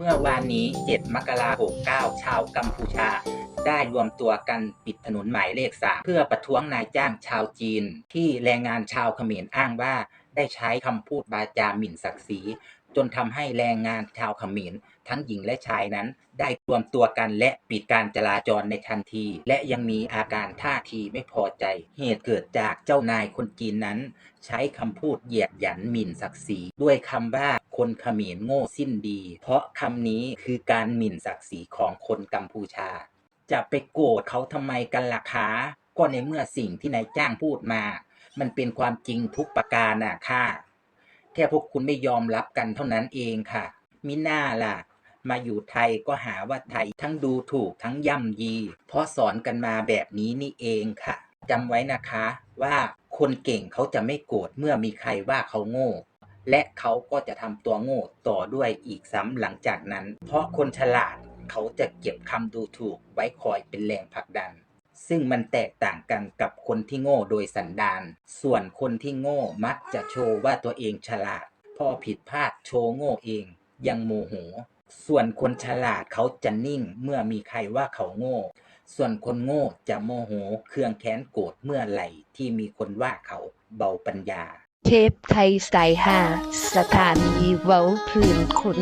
เมื่อวานนี้ 7 มกราคม 69 ชาวกัมพูชาได้รวมตัวกันปิดถนนหมายเลข 3 เพื่อประท้วงนายจ้างชาวจีนที่แรงงานชาวเขมรอ้างว่าได้ใช้คำพูดวาจาหมิ่นศักดิ์ศรีจนทำให้แรงงานชาวเขมรทั้งหญิงและชายนั้นได้รวมตัวกันและปิดการจราจรในทันทีและยังมีอาการท่าทีไม่พอใจเหตุเกิดจากเจ้านายคนจีนนั้นใช้คำพูดเหยียดหยันหมิ่นศักดิ์ศรีด้วยคำว่าคนเขมรโง่สิ้นดีเพราะคำนี้คือการหมิ่นศักดิ์ศรีของคนกัมพูชาจะไปโกรธเขาทำไมกันล่ะคะก็ในเมื่อสิ่งที่นายจ้างพูดมามันเป็นความจริงทุกประการน่ะค่ะแค่พวกคุณไม่ยอมรับกันเท่านั้นเองค่ะมิน่าล่ะมาอยู่ไทยก็หาว่าไทยทั้งดูถูกทั้งย่ำยีเพราะสอนกันมาแบบนี้นี่เองค่ะจำไว้นะคะว่าคนเก่งเขาจะไม่โกรธเมื่อมีใครว่าเขาโง่และเขาก็จะทำตัวโง่ต่อด้วยอีกซ้ำหลังจากนั้นเพราะคนฉลาดเขาจะเก็บคำดูถูกไว้คอยเป็นแรงผลักดันซึ่งมันแตกต่างกันกับคนที่โง่โดยสันดานส่วนคนที่โง่มักจะโชว์ว่าตัวเองฉลาดพอผิดพลาดโชว์โง่เองยังโมโหส่วนคนฉลาดเขาจะนิ่งเมื่อมีใครว่าเขาโง่ส่วนคนโง่จะโมโหเคืองแค้นโกรธเมื่อไหร่ที่มีคนว่าเขาเบาปัญญาเทปไทยสายฮาสถานีเว้าพื้นคน